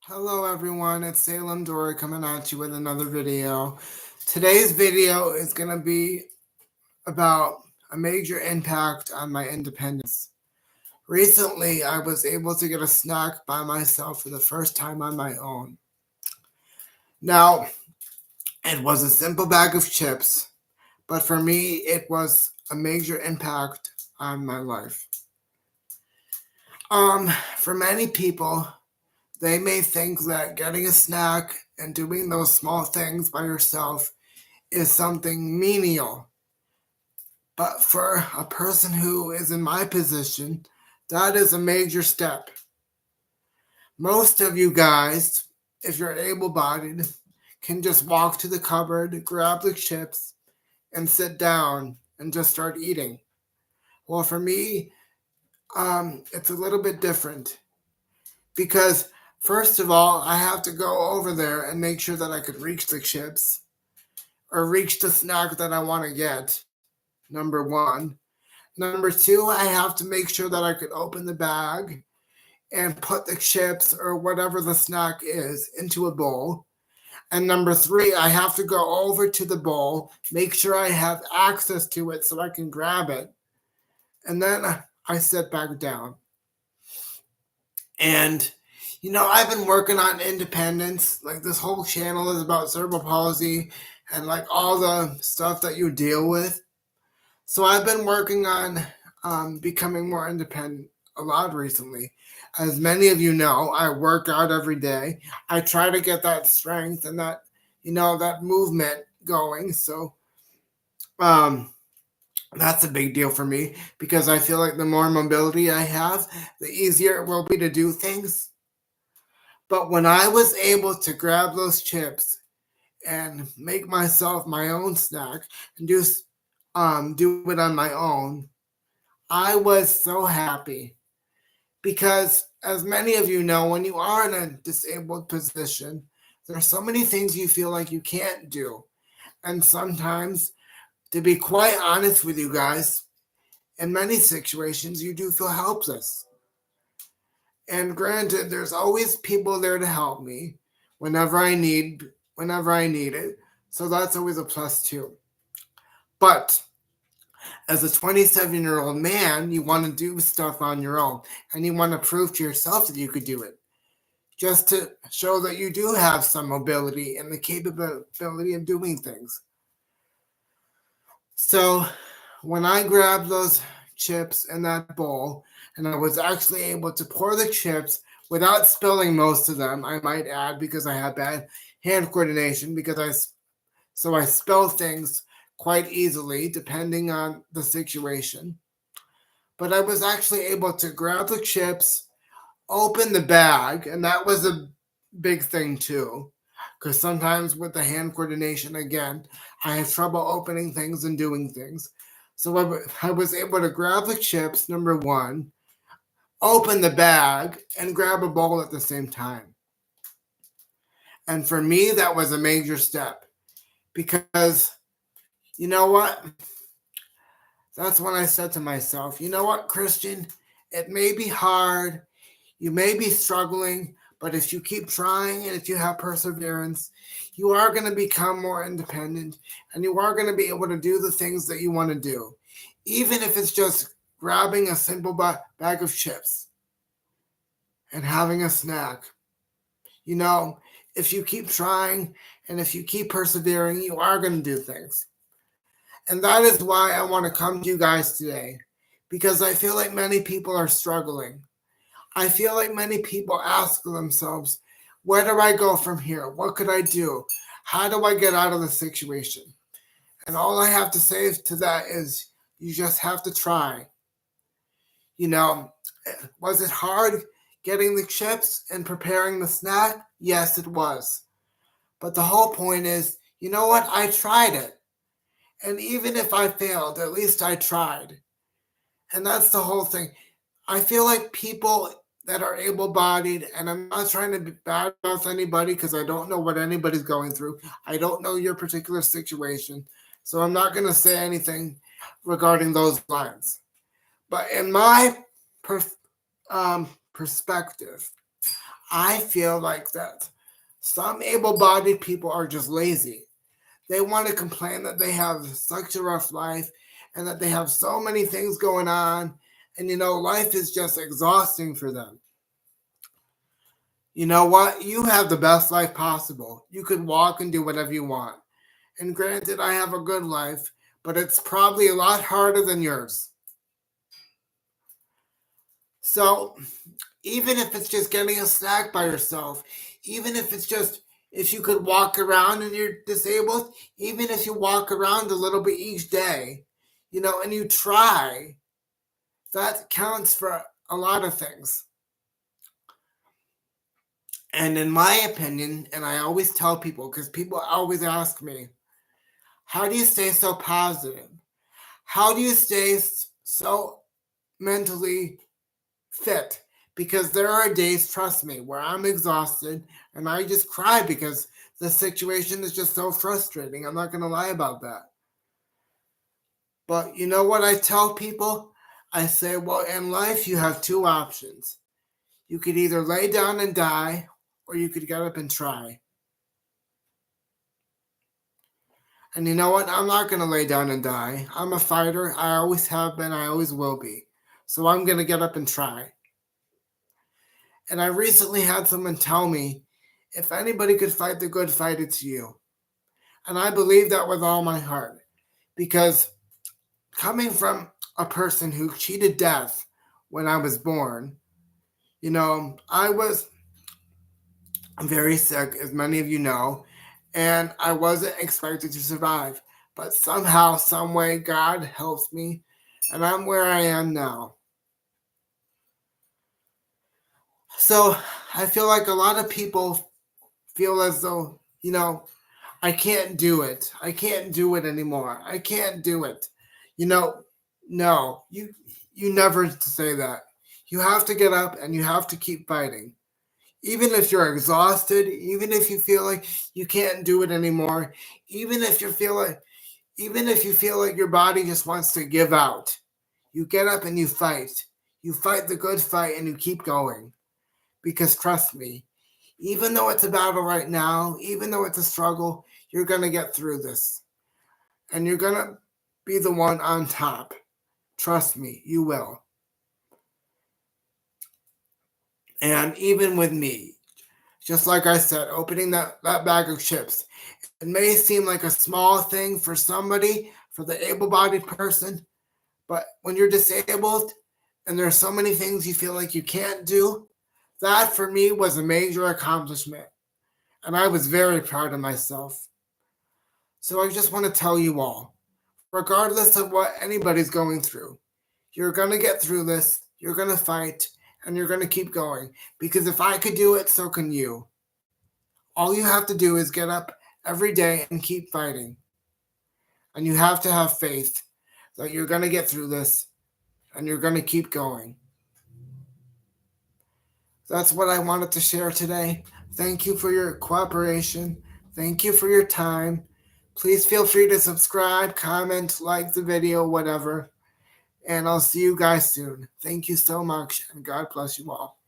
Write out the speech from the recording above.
Hello everyone, it's Salem Dory coming at you with another video. Today's video is going to be about a major impact on my independence. Recently, I was able to get a snack by myself for the first time on my own. Now, it was a simple bag of chips, but for me, it was a major impact on my life. For many people, they may think that getting a snack and doing those small things by yourself is something menial. But for a person who is in my position, that is a major step. Most of you guys, if you're able bodied, can just walk to the cupboard, grab the chips, and sit down and just start eating. Well, for me, it's a little bit different because first of all, I have to go over there and make sure that I could reach the chips or reach the snack that I want to get. Number one. Number two, I have to make sure that I could open the bag and put the chips or whatever the snack is into a bowl. And number three, I have to go over to the bowl, make sure I have access to it so I can grab it. And then I sit back down. And, I've been working on independence. Like, this whole channel is about cerebral palsy and, like, all the stuff that you deal with. So I've been working on becoming more independent a lot recently. As many of you know, I work out every day. I try to get that strength and that movement going. So that's a big deal for me because I feel like the more mobility I have, the easier it will be to do things. But when I was able to grab those chips and make myself my own snack and do it on my own, I was so happy because, as many of you know, when you are in a disabled position, there are so many things you feel like you can't do. And sometimes, to be quite honest with you guys, in many situations, you do feel helpless. And granted, there's always people there to help me whenever I need it. So that's always a plus too. But as a 27-year-old man, you want to do stuff on your own and you want to prove to yourself that you could do it. Just to show that you do have some mobility and the capability of doing things. So when I grabbed those chips in that bowl and I was actually able to pour the chips without spilling most of them, I might add, because I have bad hand coordination, so I spill things quite easily depending on the situation. But I was actually able to grab the chips, open the bag, and that was a big thing too. Because sometimes with the hand coordination, again, I have trouble opening things and doing things. So I was able to grab the chips, number one, open the bag, and grab a bowl at the same time. And for me, that was a major step. Because, you know what? That's when I said to myself, you know what, Christian? It may be hard. You may be struggling, but if you keep trying and if you have perseverance, you are going to become more independent and you are going to be able to do the things that you want to do, even if it's just grabbing a simple bag of chips and having a snack. If you keep trying and if you keep persevering, you are going to do things. And that is why I want to come to you guys today, because I feel like many people are struggling. I feel like many people ask themselves, where do I go from here? What could I do? How do I get out of the situation? And all I have to say to that is, you just have to try. Was it hard getting the chips and preparing the snack? Yes, it was. But the whole point is, you know what? I tried it. And even if I failed, at least I tried. And that's the whole thing. I feel like people that are able-bodied, and I'm not trying to badmouth anybody because I don't know what anybody's going through. I don't know your particular situation, so I'm not going to say anything regarding those lines. But in my perspective, I feel like that some able-bodied people are just lazy. They want to complain that they have such a rough life and that they have so many things going on. And, life is just exhausting for them. You know what? You have the best life possible. You could walk and do whatever you want. And granted, I have a good life, but it's probably a lot harder than yours. So, even if it's just getting a snack by yourself, even if it's just if you could walk around and you're disabled, even if you walk around a little bit each day, and you try, that counts for a lot of things. And in my opinion, and I always tell people, because people always ask me, how do you stay so positive? How do you stay so mentally fit? Because there are days, trust me, where I'm exhausted and I just cry because the situation is just so frustrating. I'm not going to lie about that. But you know what I tell people? I say, well, in life, you have two options. You could either lay down and die, or you could get up and try. And you know what? I'm not going to lay down and die. I'm a fighter. I always have been. I always will be. So I'm going to get up and try. And I recently had someone tell me, if anybody could fight the good fight, it's you. And I believe that with all my heart. Because coming from a person who cheated death when I was born, I was very sick, as many of you know, and I wasn't expected to survive. But somehow, some way, God helps me, and I'm where I am now. So I feel like a lot of people feel as though, I can't do it. I can't do it anymore. I can't do it. No, you never say that. You have to get up and you have to keep fighting. Even if you're exhausted, even if you feel like you can't do it anymore, even if you feel like your body just wants to give out, you get up and you fight. You fight the good fight and you keep going. Because trust me, even though it's a battle right now, even though it's a struggle, you're going to get through this. And you're going to be the one on top. Trust me, you will. And even with me, just like I said, opening that bag of chips, it may seem like a small thing for somebody, for the able-bodied person, but when you're disabled and there's so many things you feel like you can't do, that for me was a major accomplishment. And I was very proud of myself. So I just want to tell you all, regardless of what anybody's going through, you're going to get through this, you're going to fight, and you're going to keep going. Because if I could do it, so can you. All you have to do is get up every day and keep fighting. And you have to have faith that you're going to get through this and you're going to keep going. That's what I wanted to share today. Thank you for your cooperation. Thank you for your time. Please feel free to subscribe, comment, like the video, whatever. And I'll see you guys soon. Thank you so much, and God bless you all.